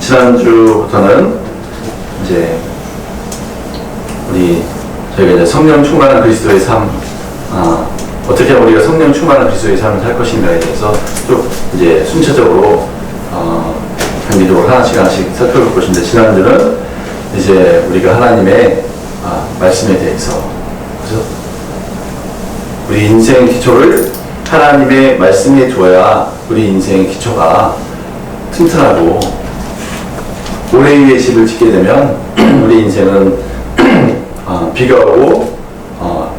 지난주부터는 이제 저희가 이제 성령 충만한 그리스도의 삶, 어떻게 하면 우리가 성령 충만한 그리스도의 삶을 살 것인가에 대해서 쭉 이제 순차적으로 단기적으로 하나씩 살펴볼 것인데, 지난주는 이제 우리가 하나님의 말씀에 대해서, 그죠? 우리 인생 기초를 하나님의 말씀에 두어야 우리 인생의 기초가 튼튼하고, 모래 위에 집을 짓게 되면 우리 인생은 비가 오고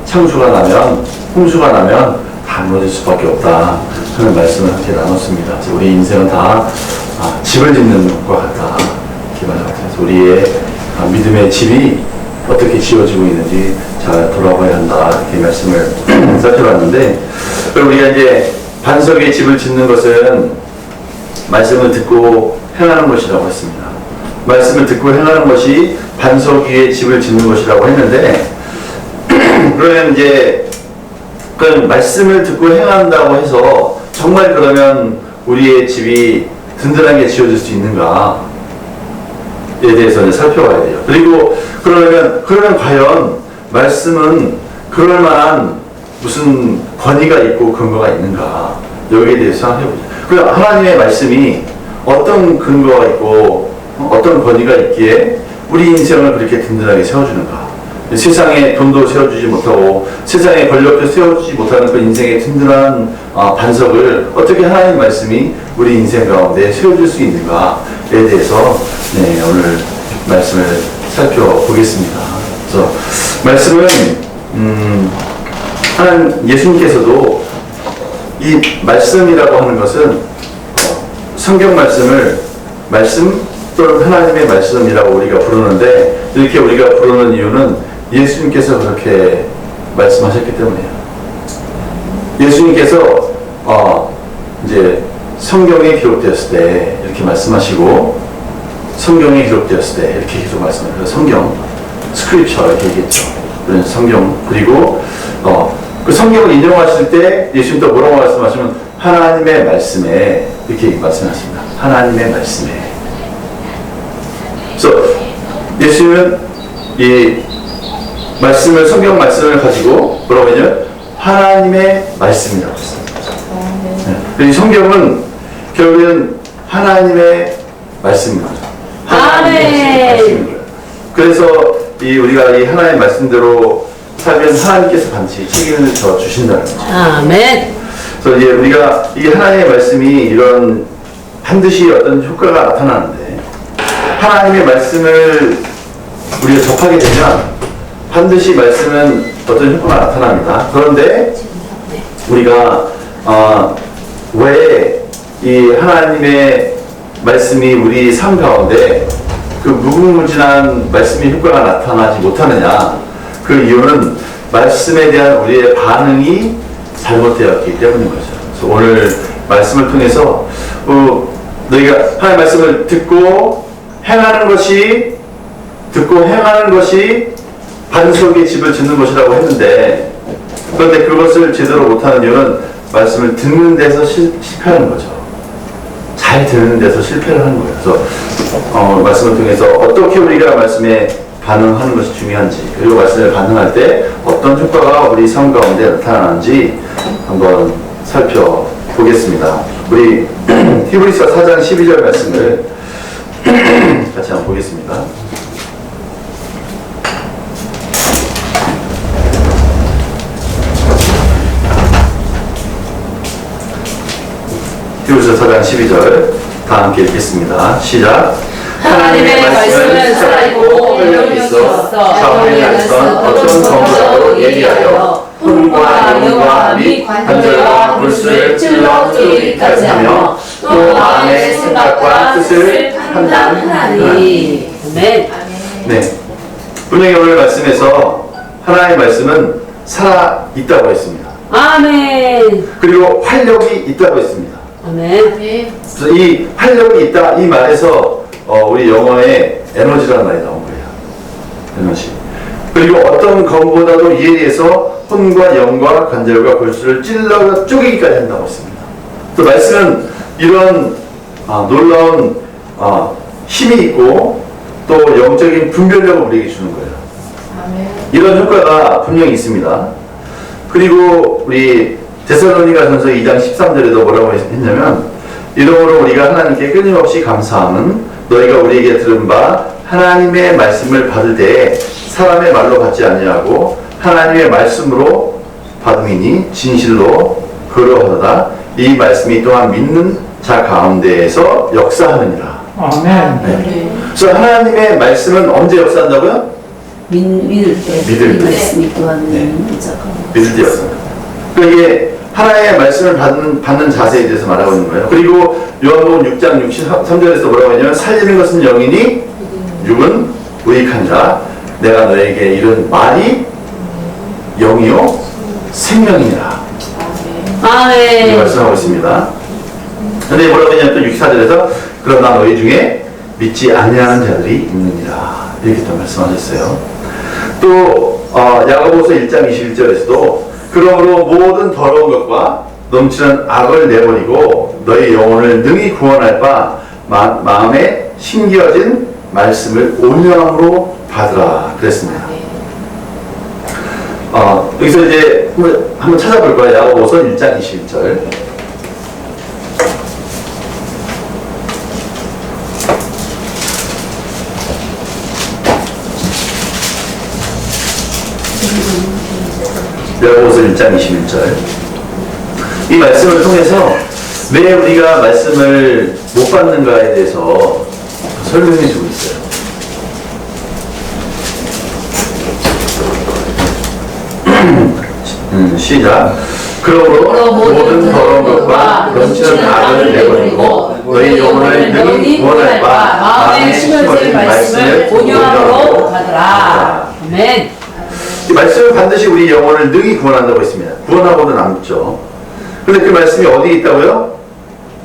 창수가 나면, 홍수가 나면 다 무너질 수밖에 없다 하는 말씀을 함께 나눴습니다. 그래서 우리 인생은 다 집을 짓는 것과 같다 이렇게 말합니다. 우리의 믿음의 집이 어떻게 지어지고 있는지 잘 돌아봐야 한다 이렇게 말씀을 살펴봤는데, 우리가 이제 반석의 집을 짓는 것은 말씀을 듣고 행하는 것이라고 했습니다. 말씀을 듣고 행하는 것이 반석 위에 집을 짓는 것이라고 했는데, 그러면 이제 그 말씀을 듣고 행한다고 해서 정말 그러면 우리의 집이 든든하게 지어질 수 있는가에 대해서 이제 살펴봐야 돼요. 그리고 그러면 과연 말씀은 그럴 만한 무슨 권위가 있고 근거가 있는가, 여기에 대해서 생각해보죠. 그럼 하나님의 말씀이 어떤 근거가 있고 어떤 권위가 있기에 우리 인생을 그렇게 든든하게 세워주는가. 세상에 돈도 세워주지 못하고 세상에 권력도 세워주지 못하는 그 인생의 든든한 반석을 어떻게 하나님 말씀이 우리 인생 가운데 세워줄 수 있는가에 대해서 오늘 말씀을 살펴보겠습니다. 그래서 말씀은 하나님 예수님께서도 이 말씀이라고 하는 것은 성경 말씀을 말씀 또는 하나님의 말씀이라고 우리가 부르는데, 이렇게 우리가 부르는 이유는 예수님께서 그렇게 말씀하셨기 때문이에요. 예수님께서 이제 성경에 기록되었을 때 이렇게 말씀하시고, 성경에 기록되었을 때 이렇게 계속 말씀하세요. 성경, 스크립처 이렇게 얘기했죠. 그런 성경, 그리고 그 성경을 인용하실 때 예수님 또 뭐라고 말씀하시면 하나님의 말씀에 이렇게 말씀하십니다. 하나님의 말씀에. 그래서 예수님은 이 말씀을, 성경 말씀을 가지고 뭐라고 했냐면 하나님의 말씀이라고 했습니다. 이 성경은 결국은 하나님의 말씀인 거죠. 하나님의 말씀인 거예요. 그래서 우리가 이 하나님의 말씀대로 살면 하나님께서 반드시 책임을 져 주신다는 거죠. 아멘. 그래서 이제 우리가 이 하나님의 말씀이 이런 반드시 어떤 효과가 나타나는데, 하나님의 말씀을 우리가 접하게 되면 반드시 말씀은 어떤 효과가 나타납니다. 그런데 우리가 왜 이 하나님의 말씀이 우리 삶 가운데 그 무궁무진한 말씀의 효과가 나타나지 못하느냐, 그 이유는 말씀에 대한 우리의 반응이 잘못되었기 때문인 거죠. 그래서 오늘 말씀을 통해서 너희가 하나님의 말씀을 듣고 행하는 것이 반석의 집을 짓는 것이라고 했는데, 그런데 그것을 제대로 못하는 이유는 말씀을 듣는 데서 실패하는 거죠. 잘 듣는 데서 실패를 하는 거예요. 그래서 말씀을 통해서 어떻게 우리가 말씀에 반응하는 것이 중요한지, 그리고 말씀에 반응할 때 어떤 효과가 우리 삶 가운데 나타나는지 한번 살펴보겠습니다. 우리 히브리서 4장 12절 말씀을 같이 한번 보겠습니다. 히브리서 4장 12절 다 함께 읽겠습니다. 시작. 하나님의 말씀은 살아있고 능력이 있어 좌우에 날선 어떤 검보다도 예리하여 혼과 영과 및 관절과 골수를 찔러 쪼개기까지 하며 또 마음의 생각과 뜻을 판단하니. 아멘. 네, 분명히 오늘 말씀에서 하나님의 말씀은 살아있다고 했습니다. 아멘. 그리고 활력이 있다고 했습니다. 아멘. 그래서 이 활력이 있다, 이 말에서 우리 영어에 에너지라는 말이 나온 거예요. 에너지. 그리고 어떤 검보다도 예리해서 혼과 영과 관절과 골수를 찔러 쪼개기까지 한다고 했습니다. 또 말씀은 이런 놀라운 힘이 있고 또 영적인 분별력을 우리에게 주는 거예요. 이런 효과가 분명히 있습니다. 그리고 우리 데살로니가전서 2장 13절에도 뭐라고 했냐면 이러므로 우리가 하나님께 끊임없이 감사함은 너희가 우리에게 들은 바 하나님의 말씀을 받을 때에 사람의 말로 받지 아니하고 하나님의 말씀으로 받음이니 진실로 그러하도다. 이 말씀이 또한 믿는 자 가운데에서 역사하느니라. 아멘. 네. 그래서 하나님의 말씀은 언제 역사한다고요? 믿을 때. 믿을 때. 말씀이 또한 네. 믿는 자가. 믿을 때 역사합니다. 그러니까 이게 하나님의 말씀을 받는 자세에 대해서 말하고 있는 거예요. 그리고 요한복음 6장 63절에서 뭐라고 했냐면 살리는 것은 영이니 육은 무익하니라. 내가 너에게 이른 말이 영이요 생명이니라. 이렇게 아멘. 말씀하고 있습니다. 근데 뭐라고 했냐면 또 64절에서 그러나 너희 중에 믿지 아니하는 자들이 있느니라. 이렇게 또 말씀하셨어요. 또 야고보서 1장 21절에서도 그러므로 모든 더러운 것과 넘치는 악을 내버리고 너희 영혼을 능히 구원할 바 마음에 심겨진 말씀을 온유함으로 받으라 그랬습니다. 여기서 이제 한번 찾아볼 거예요. 야고보서 1장 21절. 야고보서 1장 21절. 이 말씀을 통해서 왜 우리가 말씀을 못 받는가에 대해서 설명해 주고 있어요. 시작. 그러므로 모든 더러운 것과 넘치는 악을 내버리고 너희 영혼을 능히 구원할 바 마음에 심어진 말씀을 온유함으로 받으라. 아멘. 이 말씀은 반드시 우리 영혼을 능히 구원한다고 했습니다. 구원하고는 남죠. 그런데 그 말씀이 어디에 있다고요?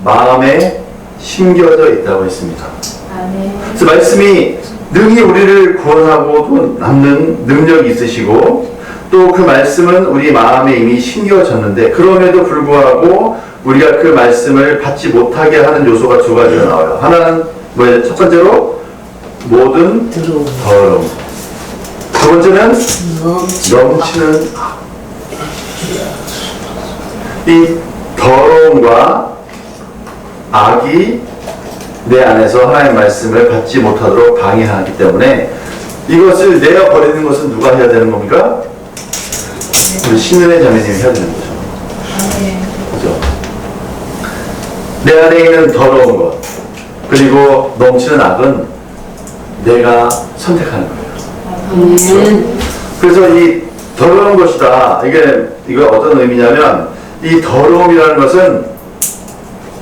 마음에 심겨져 있다고 했습니다. 그래서 말씀이 능히 우리를 구원하고도 남는 능력이 있으시고 또 그 말씀은 우리 마음에 이미 심겨졌는데 그럼에도 불구하고 우리가 그 말씀을 받지 못하게 하는 요소가 두 가지가 나와요. 하나는 뭐예요? 첫 번째로 모든 더러움. 두 번째는 넘치는 악. 이 더러움과 악이 내 안에서 하나님의 말씀을 받지 못하도록 방해하기 때문에 이것을 내가 버리는 것은 누가 해야 되는 겁니까? 우리 신은혜 자매님이 해야 되는 거죠. 그죠? 내 안에 있는 더러운 것 그리고 넘치는 악은 내가 선택하는 거예요. 아멘. 그래서 이 더러운 것이다. 이거 어떤 의미냐면 이 더러움이라는 것은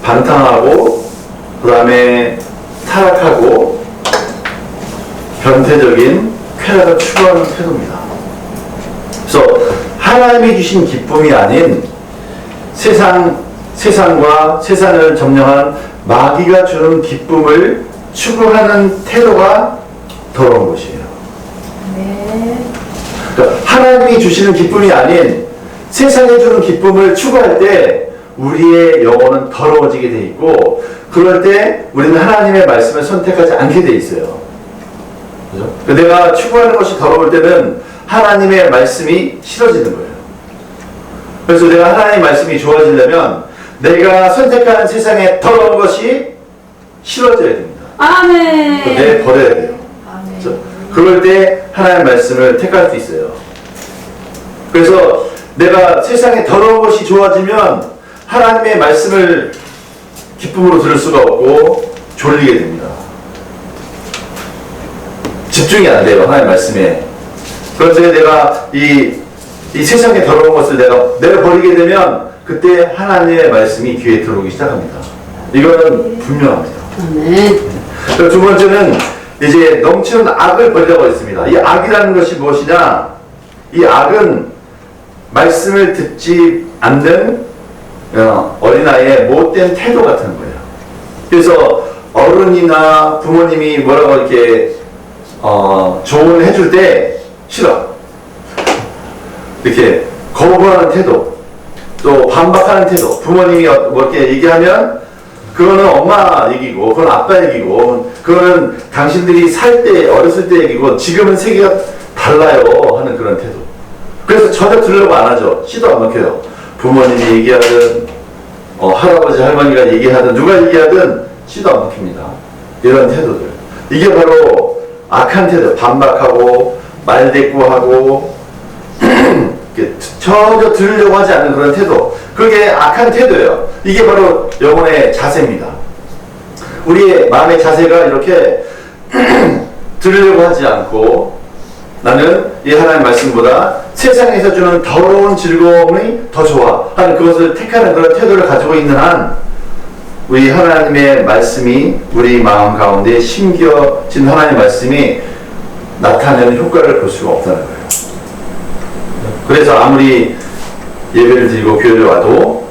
반탕하고 그 다음에 타락하고 변태적인 쾌락을 추구하는 태도입니다. 그래서 하나님이 주신 기쁨이 아닌 세상과 세상을 점령한 마귀가 주는 기쁨을 추구하는 태도가 더러운 것이에요. 그러니까 하나님이 주시는 기쁨이 아닌 세상에 주는 기쁨을 추구할 때 우리의 영혼은 더러워지게 돼 있고 그럴 때 우리는 하나님의 말씀을 선택하지 않게 돼 있어요. 그죠? 내가 추구하는 것이 더러울 때는 하나님의 말씀이 싫어지는 거예요. 그래서 내가 하나님의 말씀이 좋아지려면 내가 선택하는 세상의 더러운 것이 싫어져야 됩니다. 아멘. 내버려야 돼요. 그래서 그럴 때 하나님의 말씀을 택할 수 있어요. 그래서 내가 세상에 더러운 것이 좋아지면 하나님의 말씀을 기쁨으로 들을 수가 없고 졸리게 됩니다. 집중이 안 돼요. 하나님의 말씀에. 그래서 내가 이 세상의 더러운 것을 내가 버리게 되면 그때 하나님의 말씀이 귀에 들어오기 시작합니다. 이거는 분명합니다. 아멘. 두 번째는 이제 넘치는 악을 버리라고 했습니다. 이 악이라는 것이 무엇이냐? 이 악은 말씀을 듣지 않는 어린아이의 못된 태도 같은 거예요. 그래서 어른이나 부모님이 뭐라고 이렇게 조언을 해줄 때 싫어. 이렇게 거부하는 태도, 또 반박하는 태도. 부모님이 뭐 이렇게 얘기하면 그거는 엄마 얘기고, 그건 아빠 얘기고, 그거는 당신들이 살 때, 어렸을 때 얘기고, 지금은 세계가 달라요. 하는 그런 태도. 그래서 전혀 들으려고 안 하죠. 시도 안 먹혀요. 부모님이 얘기하든, 할아버지, 할머니가 얘기하든, 누가 얘기하든, 시도 안 먹힙니다. 이런 태도들. 이게 바로 악한 태도. 반박하고, 말대꾸하고, 전혀 들으려고 하지 않는 그런 태도. 그게 악한 태도예요. 이게 바로 영혼의 자세입니다. 우리의 마음의 자세가 이렇게 들으려고 하지 않고 나는 이 하나님의 말씀보다 세상에서 주는 더러운 즐거움이 더 좋아 하는 그것을 택하는 그런 태도를 가지고 있는 한 우리 하나님의 말씀이 우리 마음 가운데 심겨진 하나님의 말씀이 나타내는 효과를 볼 수가 없다는 거예요. 그래서 아무리 예배를 드리고 교회를 와도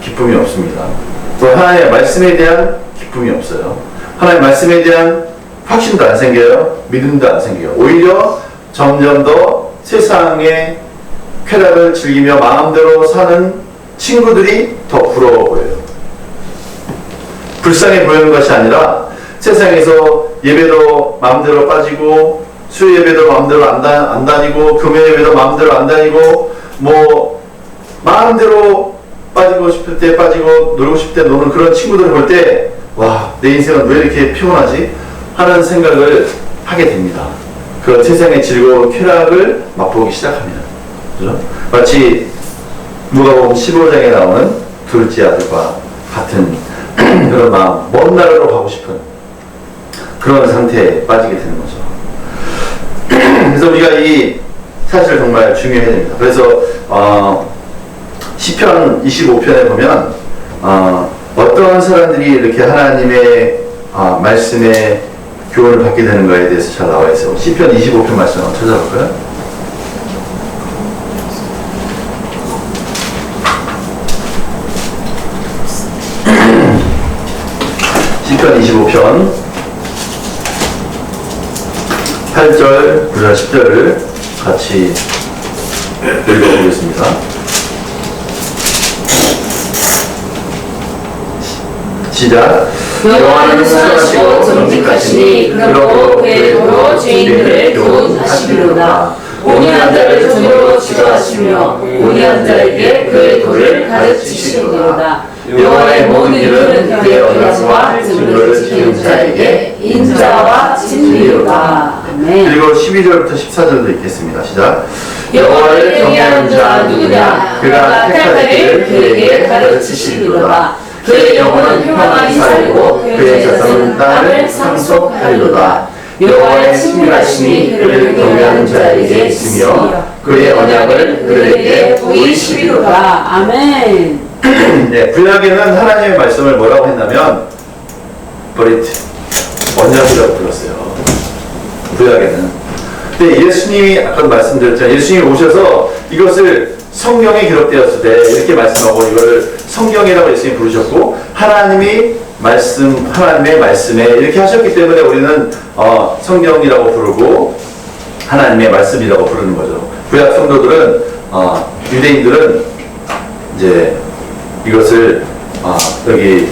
기쁨이 없습니다. 또 하나님의 말씀에 대한 기쁨이 없어요. 하나님의 말씀에 대한 확신도 안 생겨요. 믿음도 안 생겨요. 오히려 점점 더 세상의 쾌락을 즐기며 마음대로 사는 친구들이 더 부러워 보여요. 불쌍해 보이는 것이 아니라 세상에서 예배도 마음대로 빠지고 수요 예배도 마음대로 안 다니고 금요 예배도 마음대로 안 다니고 뭐 마음대로 빠지고 싶을 때 빠지고 놀고 싶을 때 노는 그런 친구들을 볼 때 와, 내 인생은 왜 이렇게 피곤하지? 하는 생각을 하게 됩니다. 그런 세상의 즐거운 쾌락을 맛보기 시작하면 그죠? 마치 누가복음 15장에 나오는 둘째 아들과 같은 그런 마음, 먼 나라로 가고 싶은 그런 상태에 빠지게 되는 거죠. 그래서 우리가 이 사실을 정말 중요해야 됩니다. 그래서 시편 25편에 보면 어떤 사람들이 이렇게 하나님의 말씀에 교훈을 받게 되는가에 대해서 잘 나와 있어요. 시편 25편 말씀 한번 찾아볼까요? 시편 25편 8절, 9절, 10절을 같이 읽어보겠습니다. 시작. 여호와는 선하시고 정직하시니 그러므로 그의 도로 죄인들을 교훈하시리로다. 온유한 자를 종으로 지도하시며 온유한 자에게 그의 도를 가르치시리로다. 여호와의 모든 일은 그의 언약과 증거를 지키는 자에게 인자와 진리로다. 아멘. 그리고 12절부터 14절도 읽겠습니다. 시작. 여호와를 경외하는 자 누구냐? 그가 택하기를 그에게 가르치시리로다. 그의 영혼은 평안히 살고 그의 자손은 땅을 상속하리로다. 여호와의 친밀하심이 그를 경외하는 자에게 있으며 그의 언약을 그에게 보이시리로다. 아멘. 네, 구약에는 하나님의 말씀을 뭐라고 했냐면 버리트 언약이라고 불렀어요. 구약에는. 근데 예수님이 아까 말씀드렸잖아요. 예수님이 오셔서 이것을 성경에 기록되었을 때 이렇게 말씀하고 이걸 성경이라고 예수님이 부르셨고 하나님의 말씀에 이렇게 하셨기 때문에 우리는 성경이라고 부르고 하나님의 말씀이라고 부르는 거죠. 구약 성도들은 유대인들은 이제 이것을 여기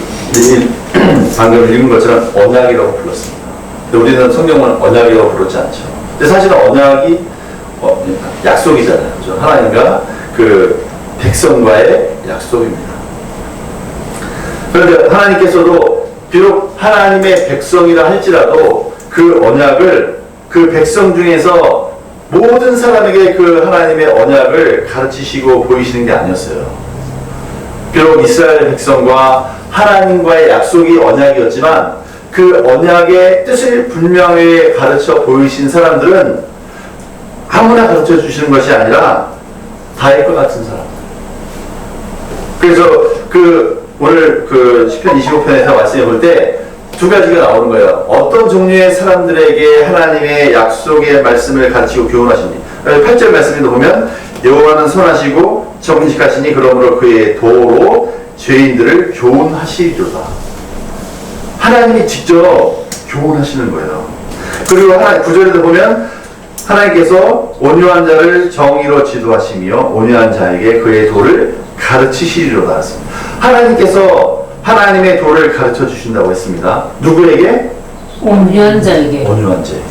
방금 읽은 것처럼 언약이라고 불렀습니다. 근데 우리는 성경은 언약이라고 부르지 않죠. 근데 사실은 언약이 약속이잖아요. 그렇죠? 하나님과 그 백성과의 약속입니다. 그런데 하나님께서도 비록 하나님의 백성이라 할지라도 그 언약을 그 백성 중에서 모든 사람에게 그 하나님의 언약을 가르치시고 보이시는 게 아니었어요. 비록 이스라엘 백성과 하나님과의 약속이 언약이었지만 그 언약의 뜻을 분명히 가르쳐 보이신 사람들은 아무나 가르쳐 주시는 것이 아니라 다윗과 같은 사람. 그래서 오늘 시편 25편에서 말씀해 볼 때 두 가지가 나오는 거예요. 어떤 종류의 사람들에게 하나님의 약속의 말씀을 가르치고 교훈하시니. 8절 말씀에도 보면 여호와는 선하시고 정직하시니 그러므로 그의 도로 죄인들을 교훈하시리로다. 하나님이 직접 교훈하시는 거예요. 그리고 9절에도 보면 하나님께서 온유한 자를 정의로 지도하시며 온유한 자에게 그의 도를 가르치시리로다. 하나님께서 하나님의 도를 가르쳐 주신다고 했습니다. 누구에게? 온유한 자에게. 온유한 자에게.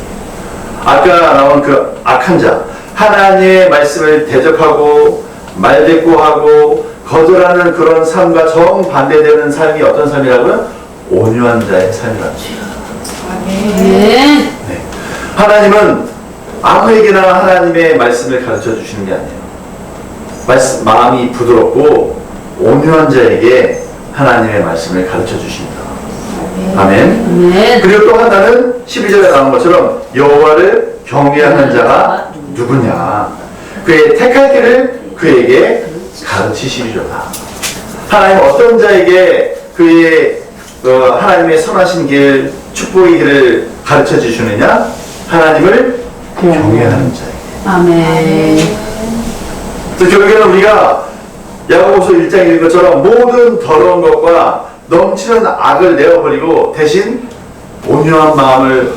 아까 나온 그 악한 자, 하나님의 말씀을 대적하고 말대꾸하고 거절하는 그런 삶과 정반대되는 삶이 어떤 삶이라고요? 온유한 자의 삶이라고. 아멘. 네. 하나님은 아무에게나 하나님의 말씀을 가르쳐 주시는 게 아니에요. 마음이 부드럽고 온유한 자에게 하나님의 말씀을 가르쳐 주십니다. 아멘. 아멘. 그리고 또 하나는 12절에 나온 것처럼 여호와를 경외하는 자가 누구냐? 그의 택할 길을 그에게 가르치시리로다. 하나님 어떤 자에게 그의 하나님의 선하신 길, 축복의 길을 가르쳐 주시느냐? 하나님을 경외하는 자에게. 아멘. 그래서 결국에는 우리가 야고보서 1장에 있는 것처럼 모든 더러운 것과 넘치는 악을 내어버리고 대신 온유한 마음을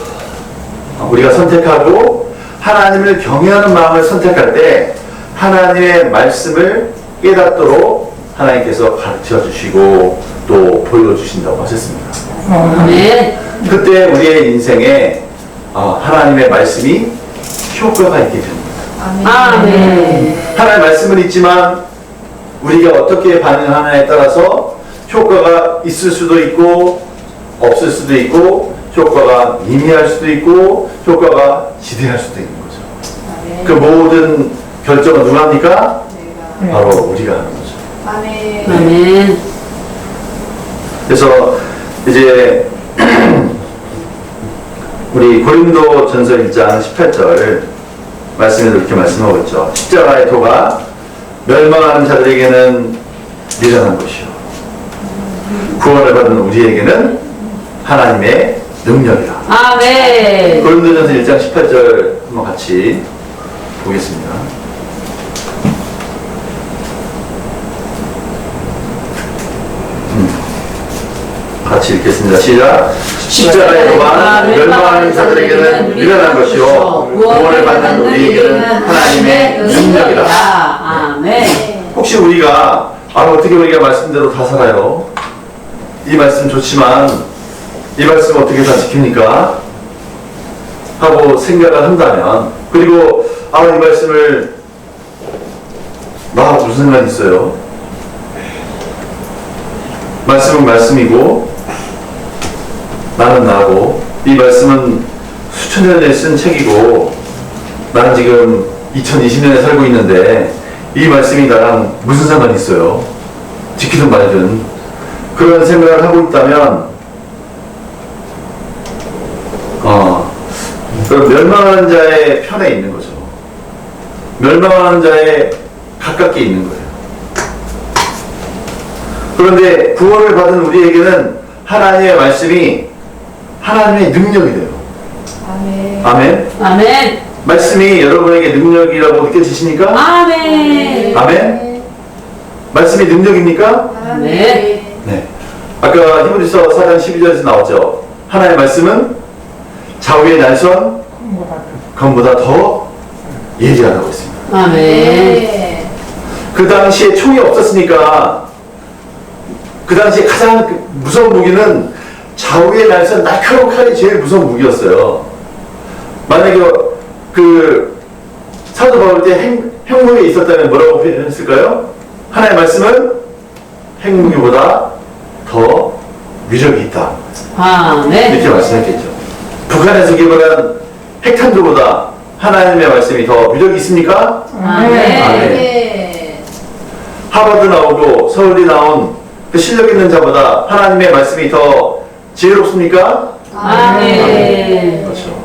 우리가 선택하고 하나님을 경외하는 마음을 선택할 때 하나님의 말씀을 깨닫도록 하나님께서 가르쳐 주시고 또 보여주신다고 하셨습니다. 아멘. 그때 우리의 인생에 하나님의 말씀이 효과가 있게 됩니다. 아멘. 하나님의 말씀은 있지만 우리가 어떻게 반응하느냐에 따라서 효과가 있을 수도 있고 없을 수도 있고 효과가 미미할 수도 있고 효과가 지대할 수도 있는 거죠. 그 모든 결정은 누가 합니까? 바로 우리가 하는 거죠. 아멘. 그래서 이제 우리 고린도 전서 1장 18절 말씀에도 이렇게 말씀하고 있죠. 십자가의 도가 멸망하는 자들에게는 미련한 것이요 구원을 받은 우리에게는 하나님의 능력이라. 아멘. 고린도전서 1장 18절 한번 같이 보겠습니다. 같이 읽겠습니다. 시작. 십자가의 도가 멸망하는 자들에게는 미련한 것이요 구원을 받는 우리에게는 하나님의 능력이라. 아멘. 혹시 우리가 어떻게 우리가 말씀대로 다 살아요? 이 말씀 좋지만 이 말씀 어떻게 다 지킵니까? 하고 생각을 한다면, 그리고 이 말씀을 나하고 무슨 상관이 있어요? 말씀은 말씀이고 나는 나고, 이 말씀은 수천 년에 쓴 책이고 나는 지금 2020년에 살고 있는데 이 말씀이 나랑 무슨 상관이 있어요? 지키든 말든 그런 생각을 하고 있다면 그럼 멸망하는 자의 편에 있는 거죠. 멸망하는 자의 가깝게 있는 거예요. 그런데 구원을 받은 우리에게는 하나님의 말씀이 하나님의 능력이 돼요. 아멘. 아멘. 말씀이 여러분에게 능력이라고 느껴지십니까? 아멘. 아멘. 말씀이 능력입니까? 아멘. 네. 아까 히브리서 4장 12절에서 나왔죠. 하나님의 말씀은 좌우의 날선 검보다 더 예리하다고 했습니다. 아멘. 그 당시에 총이 없었으니까 그 당시에 가장 무서운 무기는 좌우의 날선 날카로운 칼이 제일 무서운 무기였어요. 만약에 그 사도 바울 때 핵무기에 있었다면 뭐라고 표현했을까요? 하나님의 말씀은 핵무기보다 더 위력이 있다. 아멘. 이렇게 말씀했겠죠. 북한에서 개발한 핵탄두보다 하나님의 말씀이 더 위력이 있습니까? 아멘. 하버드 나오고 서울대 나온 그 실력 있는 자보다 하나님의 말씀이 더 지혜롭습니까? 아멘. 그렇죠.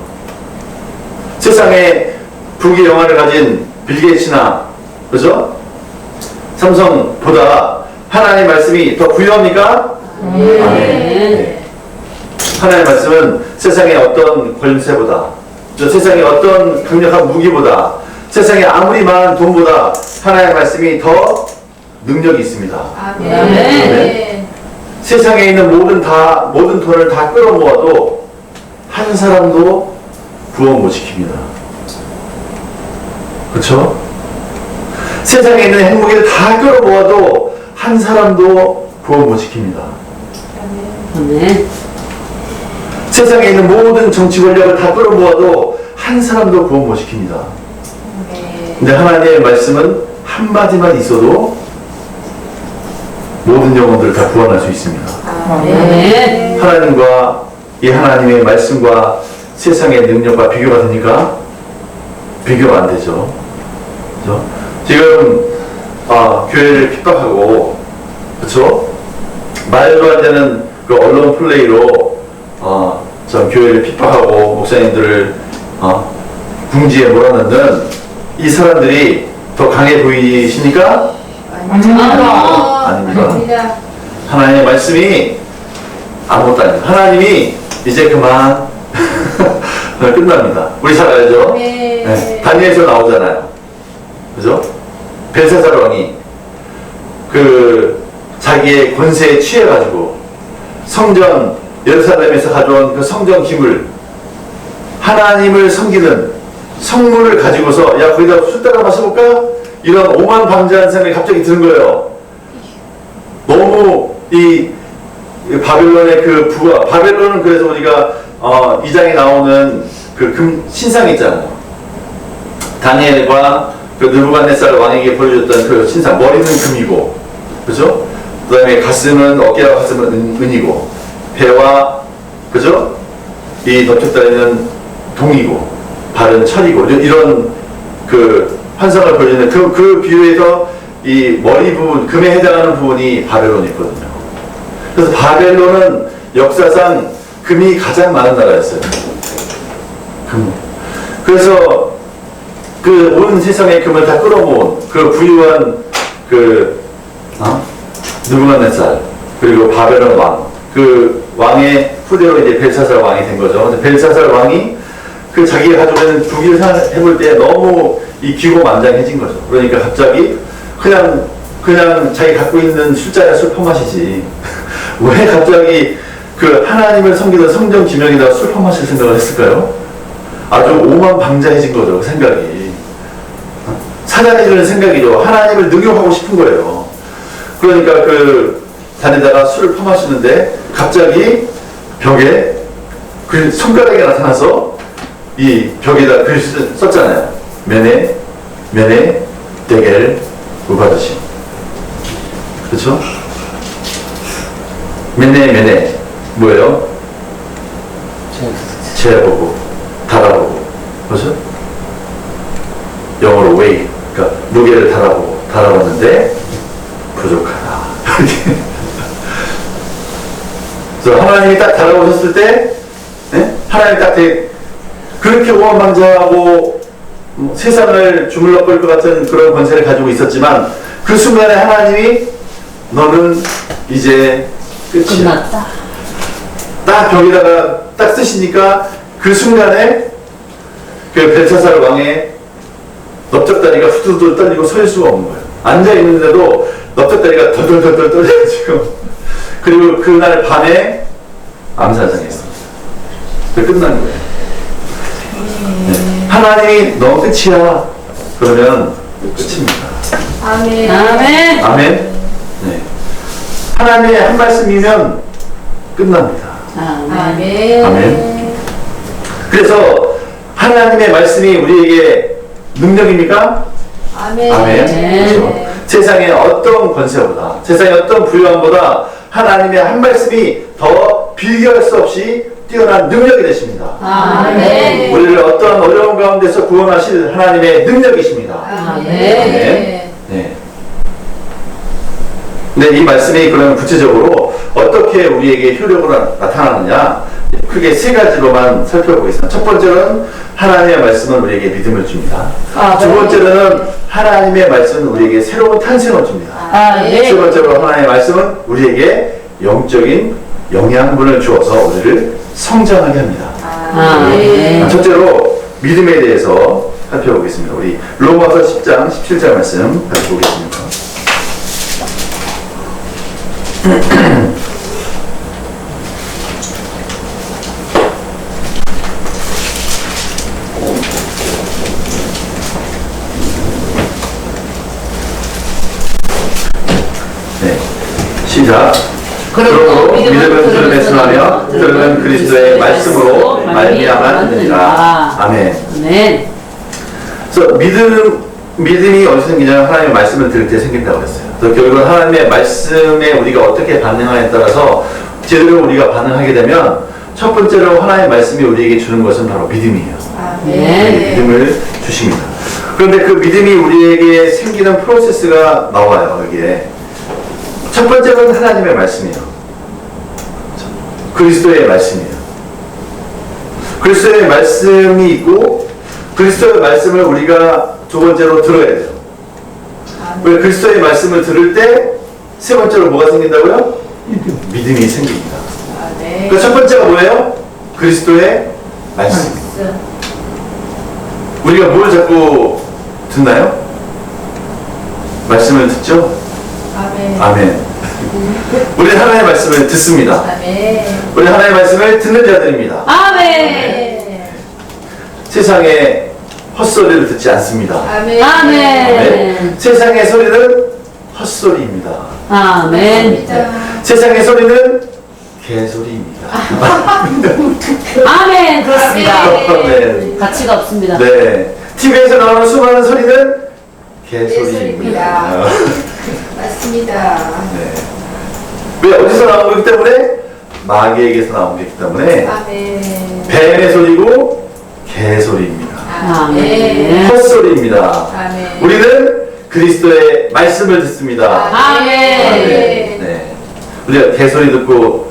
세상에 부귀 영화를 가진 빌 게이츠나 그렇죠? 삼성보다 하나님의 말씀이 더 부유합니까? 아멘. 네. 하나님의 말씀은 세상의 어떤 권세보다, 세상의 어떤 강력한 무기보다, 세상에 아무리 많은 돈보다 하나님의 말씀이 더 능력이 있습니다. 아멘. 세상에 있는 모든 돈을 다 끌어모아도 한 사람도 구원 못 시킵니다. 그렇죠? 세상에 있는 핵무기를 다 끌어모아도 한 사람도 구원 못 시킵니다. 아멘. 세상에 있는 모든 정치 권력을 다 끌어모아도 한 사람도 구원 못 시킵니다. 근데 하나님의 말씀은 한마디만 있어도 모든 영혼들을 다 구원할 수 있습니다. 아멘. 하나님과 이 하나님의 말씀과 세상의 능력과 비교가 되니까 비교가 안 되죠. 그렇죠? 지금 교회를 핍박하고, 그렇죠? 말도 안 되는 그 언론 플레이로 전 교회를 핍박하고 목사님들을 궁지에 몰아넣는 이 사람들이 더 강해 보이십니까? 아닙니다. 하나님의 말씀이 아무것도 아닙니다. 하나님이 이제 그만 끝납니다. 우리 잘 알죠? 네. 다니엘서 나오잖아요. 그죠? 벨사살 왕이 그 자기의 권세에 취해가지고 성전 예루살렘에서 가져온 그 성전 기물, 하나님을 섬기는 성물을 가지고서 야 거기다 술 따라 마셔볼까? 이런 오만방자한 생각이 갑자기 드는 거예요. 너무 이 바벨론의 그 부가, 바벨론은 그래서 우리가 2장에 나오는 그 신상 있잖아요. 다니엘과 그 느부갓네살 왕에게 보여줬던 그 신상, 머리는 금이고, 그죠? 그 다음에 가슴은, 어깨와 가슴은 은이고, 배와, 그죠? 이 넓적다리는 동이고, 발은 철이고, 이런 그 환상을 보여주는 그 비유에서 이 머리 부분, 금에 해당하는 부분이 바벨론이 있거든요. 그래서 바벨론은 역사상 금이 가장 많은 나라였어요. 금. 그래서 그 온 세상의 금을 다 끌어모은 그 부유한 느부갓네살 그리고 바벨론 왕, 그 왕의 후대로 이제 벨사살 왕이 된 거죠. 근데 벨사살 왕이 그 자기가 가지고 있는 부귀를 생각해볼 때 너무 이 기고만장해진 거죠. 그러니까 갑자기 그냥 자기 갖고 있는 술자리에 술 퍼마시지. 왜 갑자기 그 하나님을 섬기던 성전 기명에다가 술 퍼마실 생각을 했을까요? 아주 오만방자해진 거죠. 그 생각이. 사단해지는 생각이죠. 하나님을 능욕하고 싶은 거예요. 그러니까 그 다니다가 술을 퍼마시는데 갑자기 벽에 그 손가락이 나타나서 이 벽에다 글을 썼잖아요. 메네 데겔 우바드시. 그렇죠? 메네 뭐예요? 재보고 달아보고, 그렇죠? 영어로 웨이, 그러니까 무게를 달아봤는데 부족하다. 그래서 하나님이 딱 달아보셨을 때, 네? 하나님이 딱 그렇게 오만방자하고 세상을 주물럭거릴 것 같은 그런 권세를 가지고 있었지만 그 순간에 하나님이 너는 이제 끝이야. 끝났다. 딱 벽에다가 딱 쓰시니까 그 순간에 그 벨사살 왕의 넓적다리가 후두두 떨리고 설 수가 없는 거예요. 앉아있는데도 넓적다리가 덜덜덜 떨려가지고 그리고 그날 밤에 암살당했습니다. 끝난 거예요. 네. 하나님이 너 끝이야. 그러면 끝입니다. 아멘. 아멘. 네. 하나님의 한 말씀이면 끝납니다. 아멘. 아멘. 그래서 하나님의 말씀이 우리에게 능력입니까? 아멘. 아멘. 그렇죠? 세상의 어떤 권세보다, 세상의 어떤 부유함보다 하나님의 한 말씀이 더 비교할 수 없이 뛰어난 능력이 되십니다. 아멘. 우리를 어떠한 어려운 가운데서 구원하실 하나님의 능력이십니다. 아멘. 네. 네, 이 말씀이 그러면 구체적으로 어떻게 우리에게 효력으로 나타나느냐, 크게 세 가지로만 살펴보겠습니다. 첫 번째는 하나님의 말씀은 우리에게 믿음을 줍니다. 두 번째는 하나님의 말씀은 우리에게 새로운 탄생을 줍니다. 세 번째로 하나님의 말씀은 우리에게 영적인 영양분을 주어서 우리를 성장하게 합니다. 첫째로 믿음에 대해서 살펴보겠습니다. 우리 로마서 10장 17절 말씀 같이 보겠습니다. 네, 시작. 그러므로 믿음은 들음에 순하며 들음은 그리스도의 말씀으로 말미암아 되니라. 아멘. 아멘. 그래서 믿음이 어디서 생기냐면 하나님의 말씀을 들을 때 생긴다고 그랬어요. 그래서 결국은 하나님의 말씀에 우리가 어떻게 반응하냐에 따라서 제대로 우리가 반응하게 되면 첫 번째로 하나님의 말씀이 우리에게 주는 것은 바로 믿음이에요. 아멘. 믿음을 주십니다. 그런데 그 믿음이 우리에게 생기는 프로세스가 나와요. 여기에 첫 번째는 하나님의 말씀이에요. 그리스도의 말씀이에요. 그리스도의 말씀이 있고 그리스도의 말씀을 우리가 두 번째로 들어야 돼요. 왜 그리스도의 말씀을 들을 때 세 번째로 뭐가 생긴다고요? 믿음이 생깁니다. 아멘. 그 첫 번째가 뭐예요? 그리스도의 말씀. 우리가 뭘 자꾸 듣나요? 말씀을 듣죠? 아멘. 아멘. 우리 하나님의 말씀을 듣습니다. 아멘. 우리 하나님의 말씀을 듣는 자들입니다. 아멘. 세상의 헛소리를 듣지 않습니다. 아멘. 아멘. 세상의 소리는 헛소리입니다. 아멘. 세상의 소리는 개소리입니다. 아멘. 그렇습니다. 네. 가치가 없습니다. 네. TV에서 나오는 수많은 소리는 개소리입니다. 개소리입니다. 맞습니다. 네. 왜 어디서 나온 거기 때문에? 마귀에게서 나온 거기 때문에 아멘. 뱀의 소리고 개소리입니다. 아멘. 헛소리입니다. 아멘. 우리는 그리스도의 말씀을 듣습니다. 아멘. 네. 우리가 개소리 듣고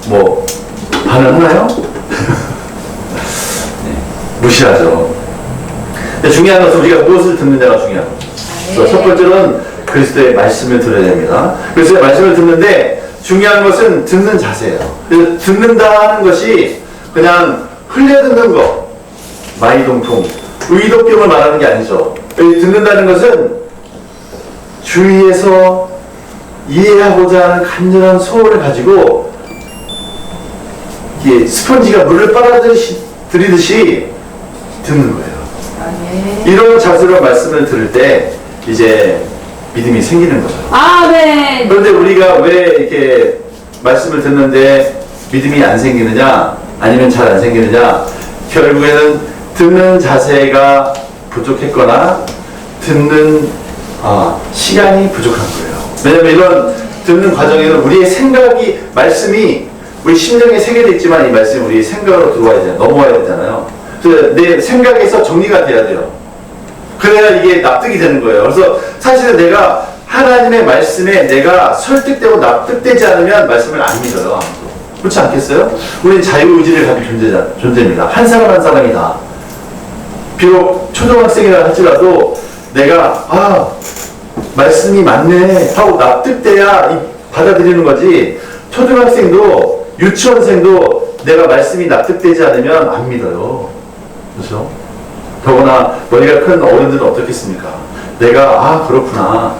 뭐 반응하나요? 네. 무시하죠. 근데 중요한 것은 우리가 무엇을 듣느냐가 중요한 거죠. 그래서 첫 번째로는 그리스도의 말씀을 들어야 됩니다. 그리스도의 말씀을 듣는데 중요한 것은 듣는 자세예요. 그래서 듣는다는 것이 그냥 흘려듣는 거, 마이동통, 의도병을 말하는 게 아니죠. 여기 듣는다는 것은 주위에서 이해하고자 하는 간절한 소원을 가지고 이게 스펀지가 물을 빨아들이듯이 듣는 거예요. 아멘. 이런 자세로 말씀을 들을 때 이제 믿음이 생기는 거죠. 아멘. 그런데 우리가 왜 이렇게 말씀을 듣는데 믿음이 안 생기느냐, 아니면 잘 안 생기느냐, 결국에는 듣는 자세가 부족했거나 듣는 시간이 부족한 거예요. 왜냐면 이런 듣는 과정에는 우리의 생각이, 말씀이 우리 심령에 새겨져 있지만 이 말씀이 우리 생각으로 들어와야 되잖아요. 넘어와야 되잖아요. 그래서 내 생각에서 정리가 돼야 돼요. 그래야 이게 납득이 되는 거예요. 그래서 사실은 내가 하나님의 말씀에 내가 설득되고 납득되지 않으면 말씀을 안 믿어요. 아무도. 그렇지 않겠어요? 우리는 자유의지를 가진 존재입니다. 한 사람 한 사람이 다. 비록 초등학생이라 할지라도 내가 말씀이 맞네 하고 납득돼야 받아들이는 거지. 초등학생도 유치원생도 내가 말씀이 납득되지 않으면 안 믿어요. 그렇죠? 더구나 머리가 큰 어른들은 어떻겠습니까? 내가 그렇구나.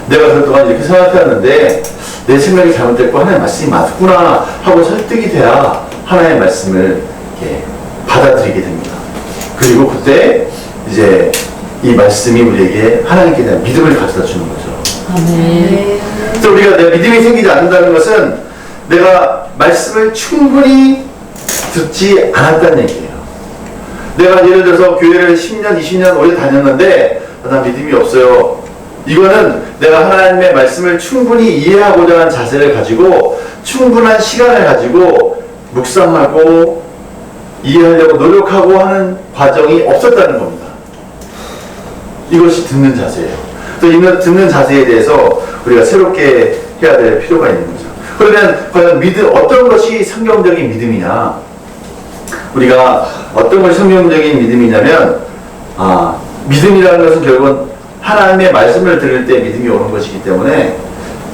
내가 그동안 이렇게 생각해왔는데 내 생각이 잘못됐고 하나님의 말씀이 맞구나 하고 설득이 돼야 하나님의 말씀을 이렇게 받아들이게 됩니다. 그리고 그때 이제 이 말씀이 우리에게 하나님께 대한 믿음을 가져다 주는 거죠. 아멘. 그래서 우리가 내 믿음이 생기지 않는다는 것은 내가 말씀을 충분히 듣지 않았다는 얘기예요. 내가 예를 들어서 교회를 10년, 20년 오래 다녔는데 나 믿음이 없어요. 이거는 내가 하나님의 말씀을 충분히 이해하고자 하는 자세를 가지고 충분한 시간을 가지고 묵상하고 이해하려고 노력하고 하는 과정이 없었다는 겁니다. 이것이 듣는 자세예요. 그래서 이 듣는 자세에 대해서 우리가 새롭게 해야 될 필요가 있는 거죠. 그러면 과연 어떤 것이 성경적인 믿음이냐? 우리가 어떤 것이 성경적인 믿음이냐면 믿음이라는 것은 결국은 하나님의 말씀을 들을 때 믿음이 오는 것이기 때문에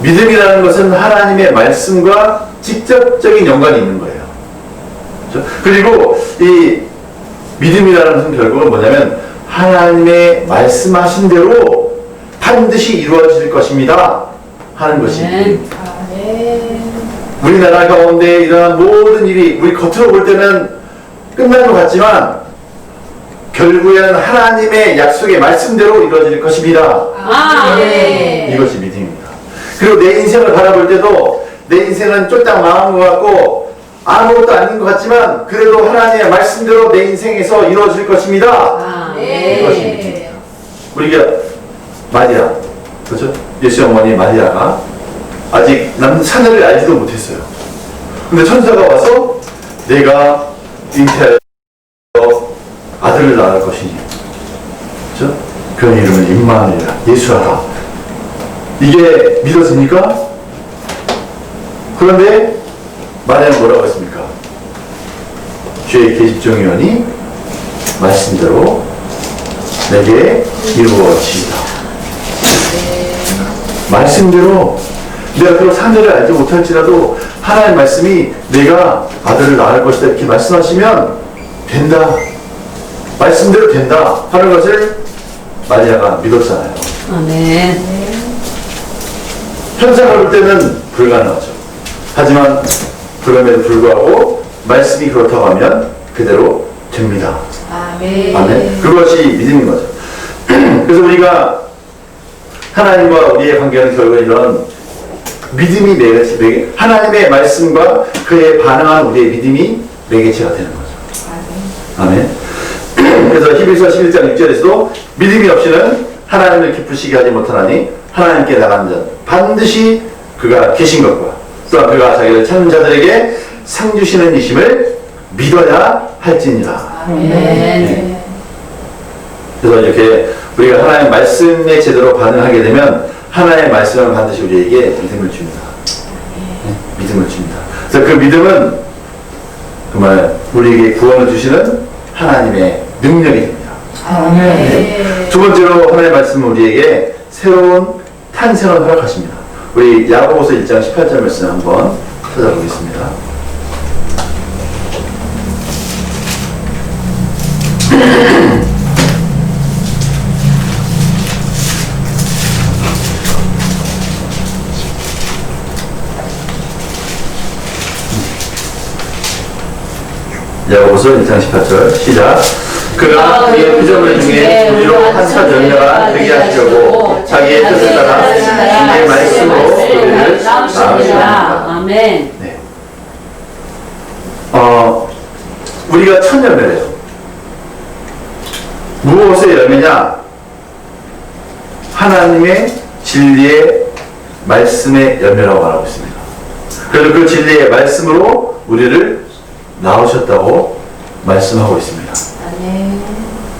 믿음이라는 것은 하나님의 말씀과 직접적인 연관이 있는 거예요. 그렇죠? 그리고 이 믿음이라는 것은 결국은 뭐냐면 믿음의 말씀하신 대로 반드시 이루어질 것입니다 하는 것이 아멘. 아멘. 우리나라 가운데 일어난 모든 일이 우리 겉으로 볼 때는 끝난 것 같지만 결국에는 하나님의 약속의 말씀대로 이루어질 것입니다. 아멘. 이것이 믿음입니다. 그리고 내 인생을 바라볼 때도 내 인생은 쫄딱 망한 것 같고 아무것도 아닌 것 같지만 그래도 하나님의 말씀대로 내 인생에서 이루어질 것입니다. 네. 우리가 마리아, 그렇죠? 예수 어머니 마리아가 아직 사내를 알지도 못했어요. 근데 천사가 와서 내가 잉태하여 아들을 낳을 것이니, 그렇죠? 그 이름은 임마누엘이라, 예수하라. 이게 믿어집니까? 그런데 마리아는 뭐라고 했습니까? 주의 계집종이오니 말씀대로 내게 이루어지이다. 말씀대로 내가 그런 사내를 알지 못할지라도 하나님의 말씀이 내가 아들을 낳을 것이다 이렇게 말씀하시면 된다. 말씀대로 된다 하는 것을 마리아가 믿었잖아요. 아멘. 현상을 볼 때는 불가능하죠. 하지만 그럼에도 불구하고 말씀이 그렇다고 하면 그대로 됩니다. 아멘. 아멘. 그것이 믿음인 거죠. 그래서 우리가 하나님과 우리의 관계는 결국 이런 믿음이 매개체, 하나님의 말씀과 그에 반응한 우리의 믿음이 매개체가 되는 거죠. 아멘. 그래서 히브리서 11장 6절에서도 믿음이 없이는 하나님을 기쁘시게 하지 못하나니 하나님께 나간 자 반드시 그가 계신 것과 또한 그가 자기를 찾는 자들에게 상 주시는 이심을 믿어야 할지니라. 아멘. 그래서 이렇게 우리가 하나님의 말씀에 제대로 반응하게 되면 하나님의 말씀은 반드시 우리에게 믿음을 줍니다. 네? 믿음을 줍니다. 그래서 그 믿음은 정말 우리에게 구원을 주시는 하나님의 능력이 됩니다. 아멘. 두 번째로 하나님의 말씀은 우리에게 새로운 탄생을 허락하십니다. 우리 야고보서 1장 18절 말씀 한번 찾아보겠습니다. 야고보서 1장 18절 시작. 그가 그의 표적을 중에 우리로 한사 전녀가 되게 하시려고 자기의 뜻을 따라 주의 말씀으로 우리를 낳으십니다. 아멘. 네. 우리가 첫 열매래요. 무엇의 열매냐? 하나님의 진리의 말씀의 열매라고 말하고 있습니다. 그래서 그 진리의 말씀으로 우리를 낳으셨다고 말씀하고 있습니다. 아멘.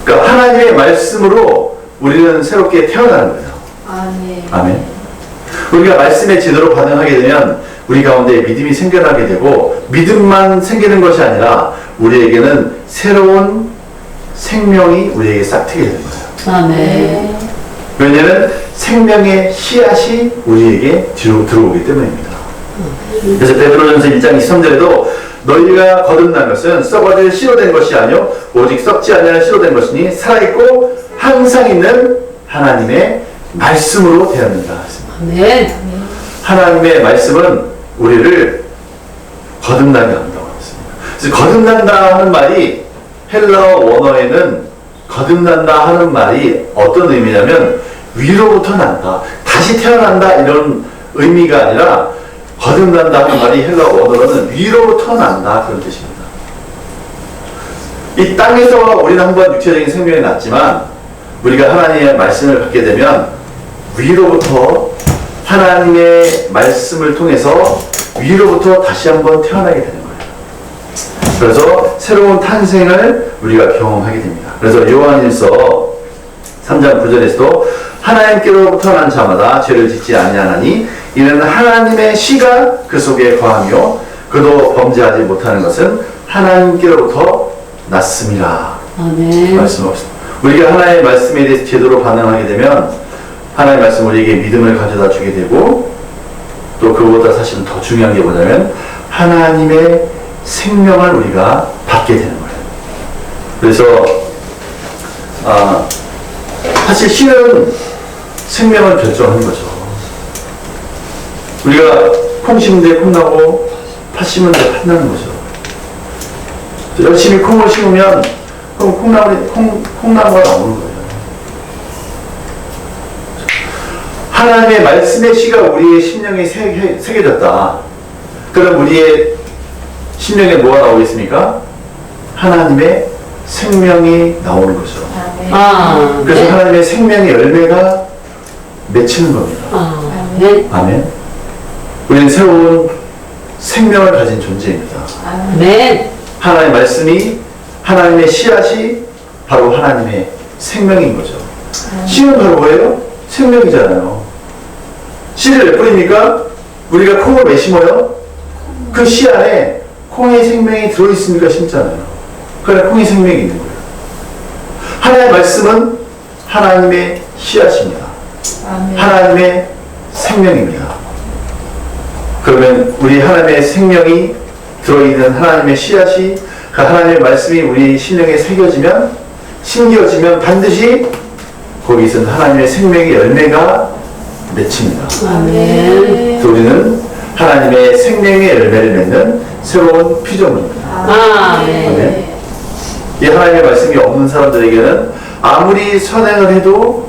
그러니까 하나님의 말씀으로 우리는 새롭게 태어나는 거예요. 아멘. 아멘. 우리가 말씀에 제대로 반응하게 되면 우리 가운데 믿음이 생겨나게 되고 믿음만 생기는 것이 아니라 우리에게는 새로운 생명이 우리에게 싹트게 되는 거예요. 아멘. 왜냐하면 생명의 씨앗이 우리에게 들어오기 때문입니다. 그래서 베드로전서 1장 23절에도 너희가 거듭난 것은 썩어질 씨로 된 것이 아니요 오직 썩지 아니하는 씨로 된 것이니 살아있고 항상 있는 하나님의 말씀으로 되었는가 했습니다. 아멘. 하나님의 말씀은 우리를 거듭나게 한다고 했습니다. 그래서 거듭난다 하는 말이 헬라어 원어에는 거듭난다 하는 말이 어떤 의미냐면 위로부터 난다, 다시 태어난다 이런 의미가 아니라 거듭난다 하는 말이 헬라어 원어로는 위로부터 난다 그런 뜻입니다. 이 땅에서 우리는 한번 육체적인 생명이 났지만 우리가 하나님의 말씀을 받게 되면 위로부터 하나님의 말씀을 통해서 위로부터 다시 한번 태어나게 되는 거예요. 그래서 새로운 탄생을 우리가 경험하게 됩니다. 그래서 요한일서 3장 9절에서도 하나님께로부터 난 자마다 죄를 짓지 아니하나니 이는 하나님의 씨가 그 속에 거하며 그도 범죄하지 못하는 것은 하나님께로부터 났습니다. 아멘. 말씀없습니다. 우리가 하나님의 말씀에 대해서 제대로 반응하게 되면 하나님의 말씀 우리에게 믿음을 가져다 주게 되고 또 그보다 사실은 더 중요한 게 뭐냐면 하나님의 생명을 우리가 받게 되는 거예요. 그래서 사실 신은 생명을 결정하는 거죠. 우리가 콩 심는데 콩 나고 팥 심는데 팥 나는 거죠. 열심히 콩을 심으면 그럼 콩나무가 나오는 거예요. 하나님의 말씀의 씨가 우리의 심령에 새겨졌다. 그럼 우리의 심령에 뭐가 나오겠습니까? 하나님의 생명이 나오는 거죠. 아멘. 아, 그래서 네. 하나님의 생명의 열매가 맺히는 겁니다. 아, 네. 아멘. 우리는 새로운 생명을 가진 존재입니다. 아멘. 네. 하나님의 말씀이, 하나님의 씨앗이 바로 하나님의 생명인 거죠. 씨는 바로 뭐예요? 생명이잖아요. 씨를 왜 뿌립니까? 우리가 콩을 왜 심어요? 그 씨 안에 콩의 생명이 들어있으니까 심잖아요. 그러니까 콩의 생명이 있는 거예요. 하나님의 말씀은 하나님의 씨앗입니다. 아멘. 하나님의 생명입니다. 그러면 우리 하나님의 생명이 들어있는 하나님의 씨앗이, 그 하나님의 말씀이 우리 심령에 심겨지면 반드시 거기 있는 하나님의 생명의 열매가 맺힙니다. 아멘. 그래서 우리는 하나님의 생명의 열매를 맺는 새로운 피조물입니다. 아멘. 이 하나님의 말씀이 없는 사람들에게는 아무리 선행을 해도,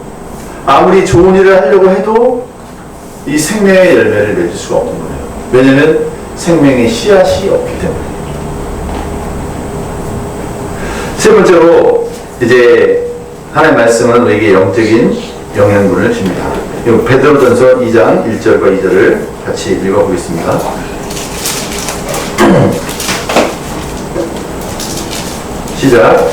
아무리 좋은 일을 하려고 해도 이 생명의 열매를 맺을 수가 없는 거예요. 왜냐하면 생명의 씨앗이 없기 때문에. 세 번째로 이제 하나님의 말씀은 우리에게 영적인 영향분을 줍니다. 베드로전서 2장 1절과 2절을 같이 읽어보겠습니다. 시작.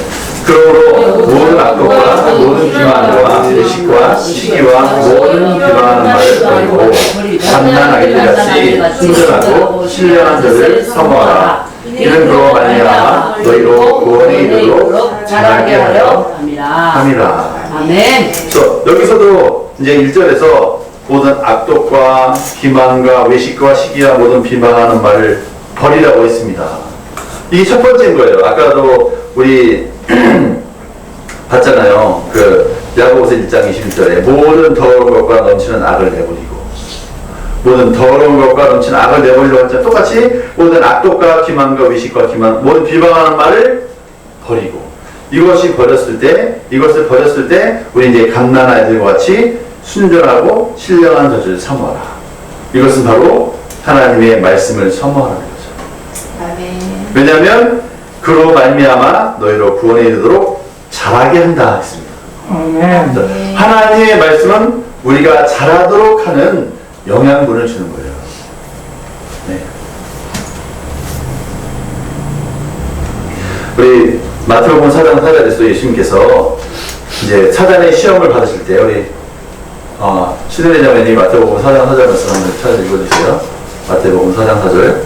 그러므로 모든 악독과 모든 비만과 의식과 시기와 모든 비방하는 말을 버리고 단단하게 같이 순전하고 신령한 자를 사모하라. 이는 그로 말미암아 너희로 구원에 이르도록 자라게 하려 함이라. 아멘. 그래서 여기서도 이제 1절에서 모든 악독과 기만과 외식과 시기와 모든 비방하는 말을 버리라고 했습니다. 이게 첫 번째인 거예요. 아까도 우리 봤잖아요. 그 야고보서 1장 21절에 모든 더러운 것과 넘치는 악을 내버리고, 모든 더러운 것과 넘치는 악을 내버리라고 했잖아요. 똑같이 모든 악독과 기만과 외식과 기만, 모든 비방하는 말을 버리고, 이것을 버렸을 때 우리 이제 갓난아이들과 같이 순전하고 신령한 자들을 사모하라. 이것은 바로 하나님의 말씀을 사모하라는 거죠. 아멘. 왜냐하면 그로 말미암아 너희로 구원에 이르도록 자라게 한다 했습니다. 아멘. 하나님의 말씀은 우리가 자라도록 하는 영양분을 주는 거예요. 네. 우리 마태복음 4장 4절에서 예수님께서 이제 사단의 시험을 받으실 때 우리 시드니 자매님 마태복음 4장 4절 말씀 한번 찾아 읽어주세요. 마태복음 4장 4절.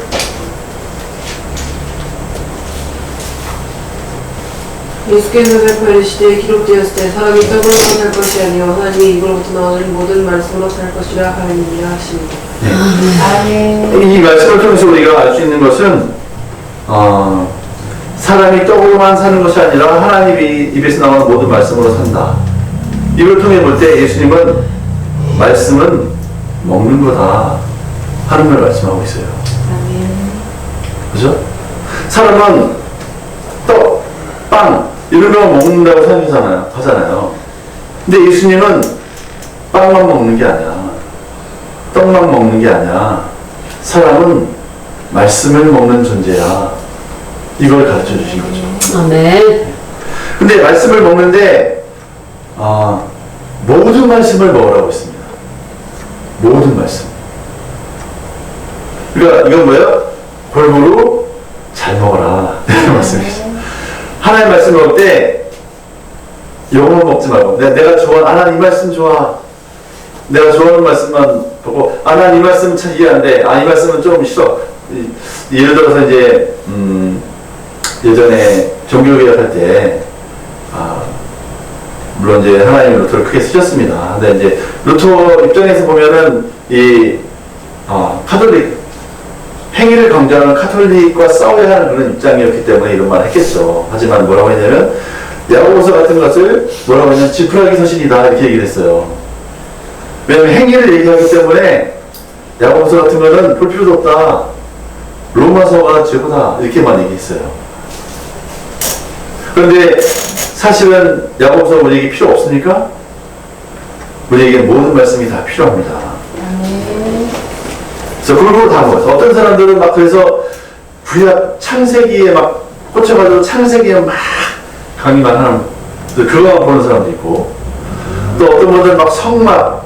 예수께서 대표하시되 기록되었을 때 사람이 떡으로만 살 것이 아니요 하나님이 입으로부터 나오는 모든 말씀으로 살 것이라 하느니라 하십니다. 아멘. 이 말씀을 통해서 우리가 알 수 있는 것은 사람이 떡으로만 사는 것이 아니라 하나님이 입에서 나오는 모든 말씀으로 산다. 이걸 통해 볼 때 예수님은 말씀은 먹는 거다 하는 걸 말씀하고 있어요. 아멘. 그죠? 사람은 떡, 빵 이런 거 먹는다고 하잖아요. 근데 예수님은 빵만 먹는 게 아니야. 떡만 먹는 게 아니야. 사람은 말씀을 먹는 존재야. 이걸 가르쳐 주신 거죠. 아멘. 근데 말씀을 먹는데 모든 말씀을 먹으라고 했습니다. 모든 말씀. 그러니까 이건 뭐예요? 골고루 잘 먹어라. 이런 말씀이죠. 하나님 말씀 먹을 때 영어만 먹지 말고 내가 좋아하는 하나님 이 말씀 좋아. 내가 좋아하는 말씀만 보고 난 이 말씀 참 이해 안 돼. 이 말씀은 좀 싫어. 예를 들어서 이제 예전에 종교개혁 할 때 물론 이제 하나님이 루터를 크게 쓰셨습니다. 근데 이제 루터 입장에서 보면은 이 카톨릭 행위를 강조하는 카톨릭과 싸워야 하는 그런 입장이었기 때문에 이런 말을 했겠죠. 하지만 뭐라고 했냐면 야고보서 같은 것을 뭐라고 했냐면 지푸라기 서신이다 이렇게 얘기를 했어요. 왜냐면 행위를 얘기하기 때문에 야고보서 같은 거는 볼 필요도 없다. 로마서가 최고다 이렇게만 얘기했어요. 그런데 사실은 야고보서 우리에게 필요 없으니까 우리에게 모든 말씀이 다 필요합니다. 아멘. 그래서 골고루 다 먹었어. 어떤 사람들은 막 그래서 구약 창세기에 막 꽂혀가지고 창세기에 막 강의만 하는 그거만 보는 사람도 있고, 또 어떤 분들은 막 성막,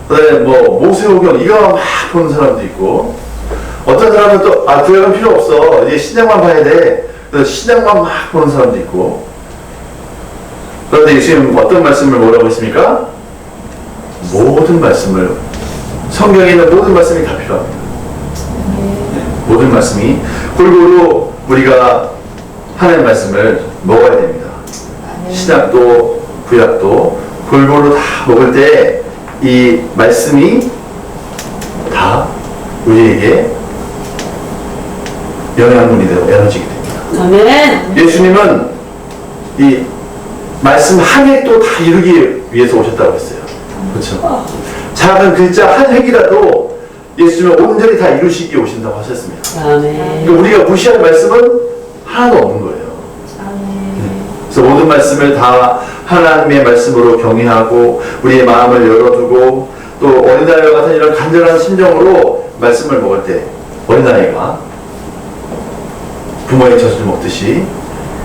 그다음에 뭐 모세오경 이거 막 보는 사람도 있고, 어떤 사람은 또 구약은 필요 없어, 이제 신약만 봐야 돼, 그래서 신약만 막 보는 사람도 있고. 그런데 지금 어떤 말씀을 뭐라고 했습니까? 모든 말씀을, 성경에 있는 모든 말씀이 다 필요합니다. 네, 모든 말씀이 골고루 우리가 하나님의 말씀을 먹어야 됩니다. 신약도 구약도 골고루 다 먹을 때 이 말씀이 다 우리에게 영양분이 되고 에너지가 됩니다. 아멘. 예수님은 이 말씀 한 획도 다 이루기 위해서 오셨다고 했어요. 그렇죠? 작은 글자 한 획이라도 예수님은 온전히 다 이루시기 위해 오신다고 하셨습니다. 아멘. 그러니까 우리가 무시할 말씀은 하나도 없는 거예요. 그래서 모든 말씀을 다 하나님의 말씀으로 경외하고 우리의 마음을 열어두고, 또 어린아이와 같은 이런 간절한 심정으로 말씀을 먹을 때, 어린아이가 부모의 젖을 먹듯이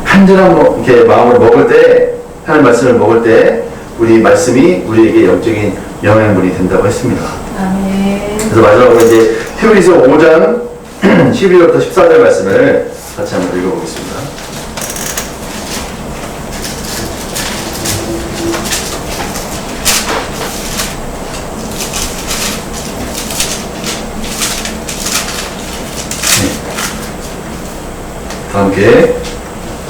간절한 이렇게 마음을 먹을 때, 하나님 말씀을 먹을 때 우리 말씀이 우리에게 영적인 영양분이 된다고 했습니다. 아멘. 그래서 마지막으로 이제 히브리서 5장 11절부터 14절 말씀을 같이 한번 읽어보겠습니다. 함께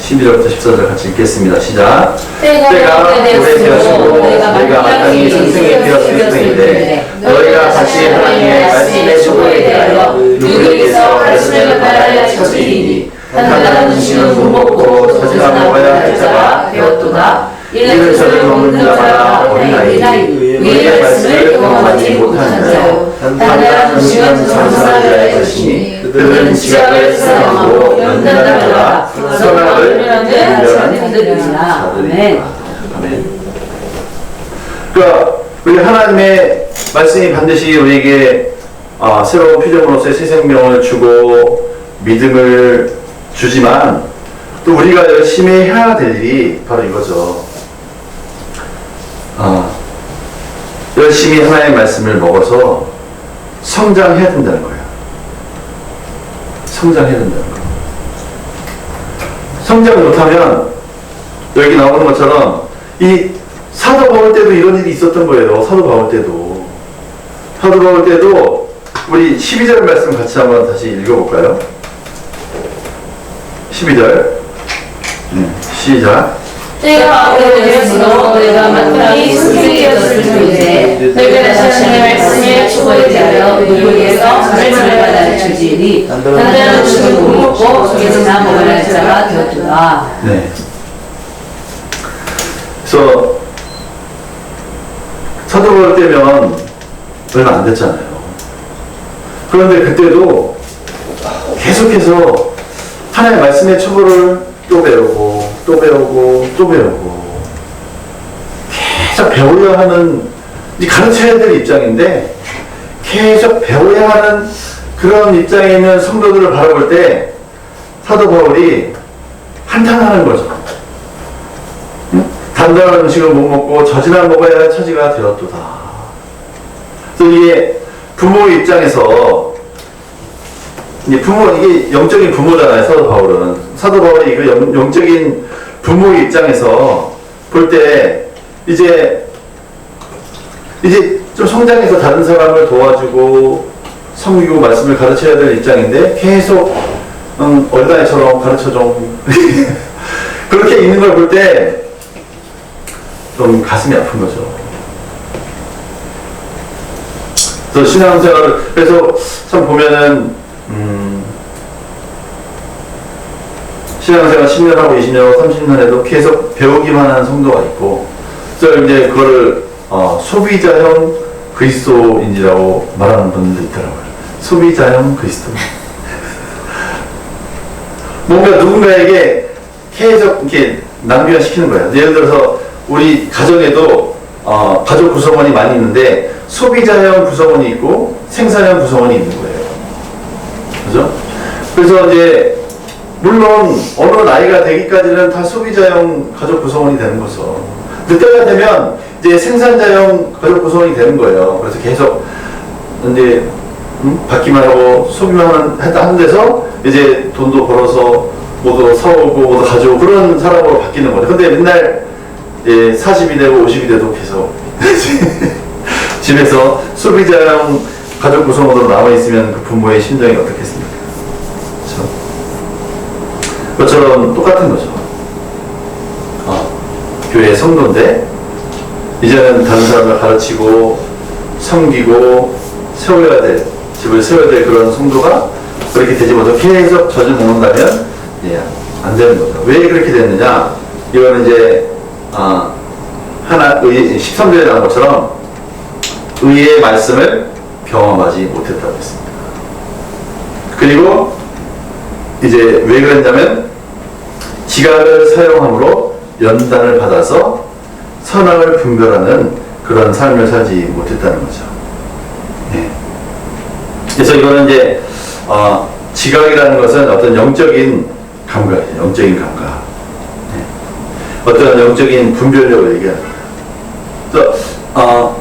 12절부터 14절 같이 읽겠습니다. 시작. 때가 오래 되었으므로 너희가 마땅히 선생이 되었을 너희가 다시 하나님의 말씀의 소고에 대하여 누구에게서 말씀을 받아야 처지이니 단단한 음식은 못 먹고 젖이나 먹어야 할 자가 되었도다. 이는 젖을 먹는 자마다 어린아이 위의 말씀을 경험하지 못하는 자요 단단한 음식은 전사자의 것이니 그들은 지각을 사랑하고 연단하다가 선악을 분별한 자들이라. 아멘. 아멘. 그러니까 우리 하나님의 말씀이 반드시 우리에게 새로운 피조물로서의 새 생명을 주고 믿음을 주지만, 또 우리가 열심히 해야 될 일이 바로 이거죠. 열심히 하나님의 말씀을 먹어서 성장해야 된다는 거예요. 성장해야 된다는 거예요. 성장을 못하면 여기 나오는 것처럼 이 사도 바울 때도 이런 일이 있었던 거예요. 사도 바울 때도 우리 12절 말씀 같이 한번 다시 읽어볼까요? 12절 시작. 때가 오래되었으므로 너희가 마땅히 선생이 되었을 터인데 너희가 자신의 말씀에 초보에 대하여 누구에게서 말씀을 받아 주지니 단단한 음식을 못 먹고 젖이나 먹어야 할 자가 되었도다. 네. 그래서 사도 바울 때면 얼마 안 됐잖아요. 그런데 그때도 계속해서 하나님의 말씀의 초보를 또 배우고 계속 배워야 하는, 가르쳐야 될 입장인데 계속 배워야 하는 그런 입장에 있는 성도들을 바라볼 때 사도 바울이 한탄하는 거죠. 단단한 음식을 못 먹고 젖이나 먹어야 할 처지가 되었도다. 그래서 이게 부모의 입장에서, 이게 영적인 부모잖아요. 사도 바울이 그 영적인 부모의 입장에서 볼 때 이제 좀 성장해서 다른 사람을 도와주고 섬기고 말씀을 가르쳐야 될 입장인데 계속 어린아이처럼 가르쳐 좀 그렇게 있는 걸 볼 때 좀 가슴이 아픈 거죠. 그래서 신앙생활을, 그래서 참 보면은 신앙생활 10년 하고 20년 하고 30년 해도 계속 배우기만 하는 성도가 있고, 그래서 이제 그거를 소비자형 그리스도인이라고 말하는 분들도 있더라고요. 소비자형 그리스도. 뭔가 누군가에게 계속 이렇게 낭비를 시키는 거예요. 예를 들어서 우리 가정에도 가족 구성원이 많이 있는데 소비자형 구성원이 있고 생산형 구성원이 있는 거예요. 그죠? 그래서 이제 물론 어느 나이가 되기까지는 다 소비자형 가족 구성원이 되는 거죠. 그때가 되면 이제 생산자형 가족 구성원이 되는 거예요. 그래서 계속 이제 받기만 하고 소비만 하는 데서 이제 돈도 벌어서 뭐도 사오고 뭐도 가져오고 그런 사람으로 바뀌는 거죠. 근데 맨날 40이 되고 50이 돼도 계속 집에서 소비자형 가족 구성원으로 남아있으면 그 부모의 심정이 어떻겠습니까? 그렇죠? 그것처럼 똑같은 거죠. 교회 성도인데 이제는 다른 사람을 가르치고 섬기고 세워야 될, 집을 세워야 될 그런 성도가 그렇게 되지 못하고 계속 젖을 먹는다면 안 되는 거죠. 왜 그렇게 됐느냐? 이거는 이제 하나 13절에 나온 것처럼 의의 말씀을 경험하지 못했다고 했습니다. 그리고 이제 왜 그랬냐면 지각을 사용함으로 연단을 받아서 선악을 분별하는 그런 삶을 살지 못했다는 거죠. 네. 그래서 이거는 이제 지각이라는 것은 어떤 영적인 감각이죠. 영적인 감각. 네. 어떤 영적인 분별력을 얘기하는 거예요. 그래서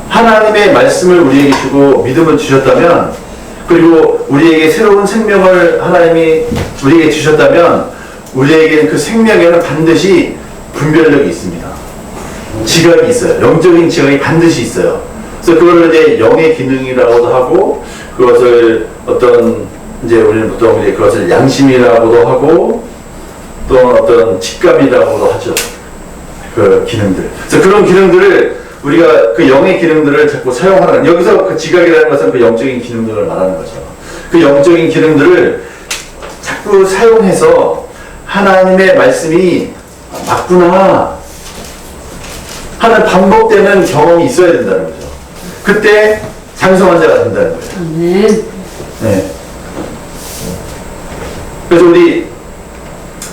하나님의 말씀을 우리에게 주고 믿음을 주셨다면, 그리고 우리에게 새로운 생명을 하나님이 우리에게 주셨다면 우리에게는 그 생명에는 반드시 분별력이 있습니다. 지각이 있어요. 영적인 지각이 반드시 있어요. 그래서 그거를 이제 영의 기능이라고도 하고, 그것을 어떤 이제 우리는 보통 이제 그것을 양심이라고도 하고, 또 어떤 직감이라고도 하죠. 그 기능들. 그래서 그런 기능들을 우리가 그 영의 기능들을 자꾸 사용하는, 여기서 그 지각이라는 것은 그 영적인 기능들을 말하는 거죠. 그 영적인 기능들을 자꾸 사용해서 하나님의 말씀이 맞구나 하는 반복되는 경험이 있어야 된다는 거죠. 그때 장성한 자가 된다는 거예요. 네. 그래서 우리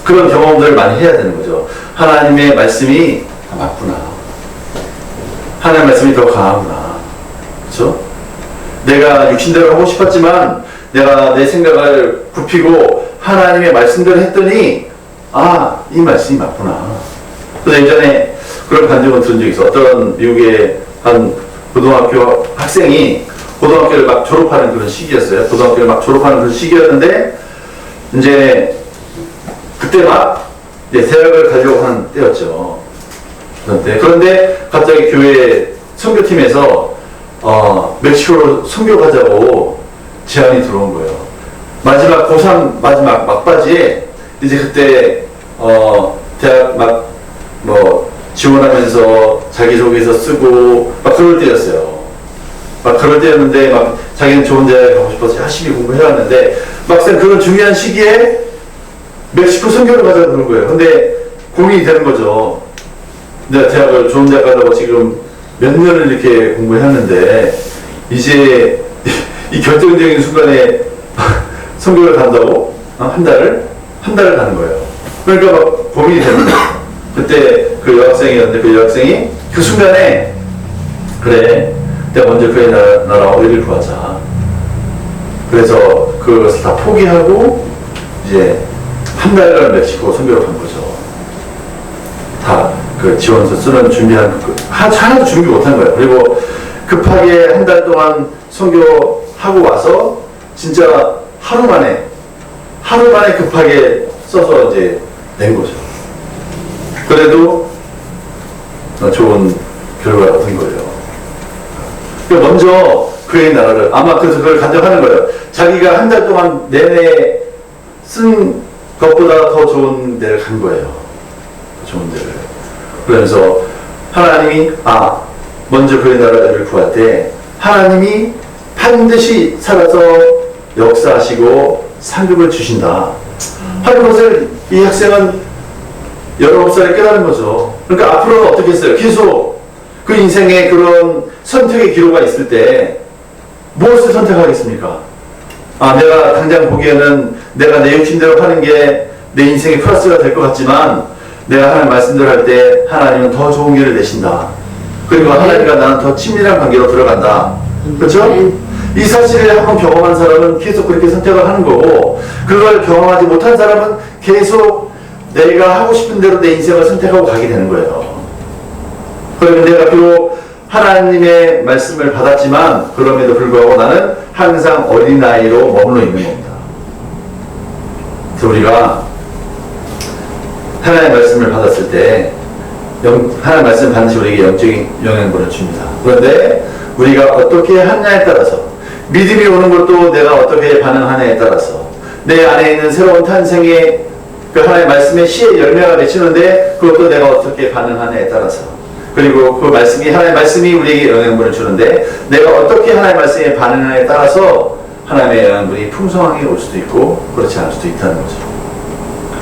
그런 경험들을 많이 해야 되는 거죠. 하나님의 말씀이 맞구나. 하나님의 말씀이 더 강하구나. 그렇죠? 내가 육신대로 하고 싶었지만 내가 내 생각을 굽히고 하나님의 말씀대로 했더니 이 말씀이 맞구나. 그래서 예전에 그런 간증을 들은 적이 있어. 어떤 미국의 한 고등학교 학생이 고등학교를 막 졸업하는 그런 시기였어요. 고등학교를 막 졸업하는 그런 시기였는데 이제 그때 막 대학을 가려고 하는 때였죠. 그런데 갑자기 교회 선교팀에서 멕시코로 선교 가자고 제안이 들어온 거예요. 마지막 고3 마지막 막바지에 이제 그때 대학 막 지원하면서 자기소개서 쓰고 막 그럴 때였어요. 막 그럴 때였는데 막 자기는 좋은 대학에 가고 싶어서 열심히 공부해 왔는데 막상 그런 중요한 시기에 멕시코 선교를 가자고 그런 거예요. 근데 고민이 되는 거죠. 내가 대학을 좋은 대학 가려고 지금 몇 년을 이렇게 공부했는데 이제 이 결정적인 순간에 선교를 간다고? 한 달을 가는 거예요. 그러니까 막 고민이 되는 거예요. 그때 그 여학생이었는데 그 여학생이 그 순간에 그래 내가 먼저 그의 나라 어디를 구하자. 그래서 그것을 다 포기하고 이제 한 달간 멕시코 선교를 간 거죠. 다 그 지원서 쓰는 준비한 하나도 준비 못한 거예요. 그리고 급하게 한 달 동안 선교하고 와서 진짜 하루 만에 급하게 써서 이제 낸 거죠. 그래도 좋은 결과가 얻은 거예요. 그러니까 먼저 그의 나라를 아마 그래서 그걸 간증하는 거예요. 자기가 한 달 동안 내내 쓴 것보다 더 좋은 데를 간 거예요. 좋은 데를. 그러면서 하나님이 먼저 그의 나라를 구할 때 하나님이 반드시 살아서 역사하시고 상급을 주신다 하는 것을 이 학생은 19살에 깨달은 거죠. 그러니까 앞으로는 어떻게 했어요? 계속 그 인생에 그런 선택의 기로가 있을 때 무엇을 선택하겠습니까? 내가 당장 보기에는 내가 내 욕심대로 하는 게 내 인생에 플러스가 될 것 같지만 내가 하나님 말씀대로 할 때 하나님은 더 좋은 길을 내신다. 그리고 하나님과 나는 더 친밀한 관계로 들어간다. 그렇죠? 이 사실을 한번 경험한 사람은 계속 그렇게 선택을 하는 거고, 그걸 경험하지 못한 사람은 계속 내가 하고 싶은 대로 내 인생을 선택하고 가게 되는 거예요. 그러면 내가 비록 하나님의 말씀을 받았지만 그럼에도 불구하고 나는 항상 어린아이로 머물러 있는 겁니다. 그래서 우리가 하나님의 말씀을 받았을 때 하나님의 말씀 반드시 우리에게 영적인 영향을 줍니다. 그런데 우리가 어떻게 하느냐에 따라서, 믿음이 오는 것도 내가 어떻게 반응하느냐에 따라서, 내 안에 있는 새로운 탄생의 그 하나님의 말씀의 씨의 열매가 맺히는데 그것도 내가 어떻게 반응하느냐에 따라서, 그리고 그 말씀이, 하나님의 말씀이 우리에게 영향을 주는데 내가 어떻게 하나님의 말씀에 반응하느냐에 따라서 하나님의 영향이 풍성하게 올 수도 있고 그렇지 않을 수도 있다는 거죠.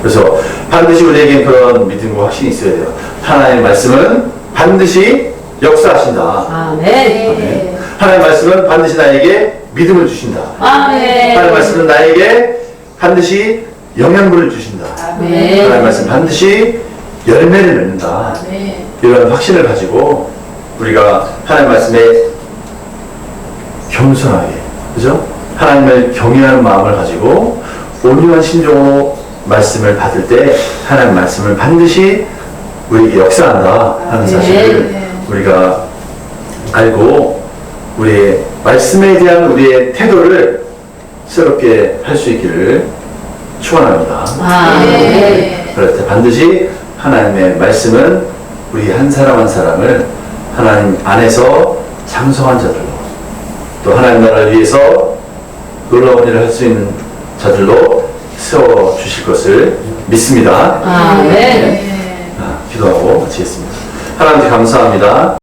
그래서 반드시 우리에겐 그런 믿음과 확신이 있어야 돼요. 하나님의 말씀은 반드시 역사하신다. 아멘. 하나님의 말씀은 반드시 나에게 믿음을 주신다. 아멘. 하나님의 말씀은 나에게 반드시 영향분을 주신다. 아멘. 하나님의 말씀 반드시 열매를 맺는다. 이런 확신을 가지고 우리가 하나님의 말씀에 겸손하게, 그죠? 하나님을 경외하는 마음을 가지고 온유한 심정으로 말씀을 받을 때 하나님의 말씀을 반드시 우리에게 역사한다 하는 사실을 우리가 알고 우리의 말씀에 대한 우리의 태도를 새롭게 할 수 있기를 축원합니다. 아멘. 그럴 때 반드시 하나님의 말씀은 우리 한 사람 한 사람을 하나님 안에서 장성한 자들로, 또 하나님 나라를 위해서 놀라운 일을 할 수 있는 자들로 세워주실 것을 믿습니다. 아멘. 기도하고 마치겠습니다. 하나님 감사합니다.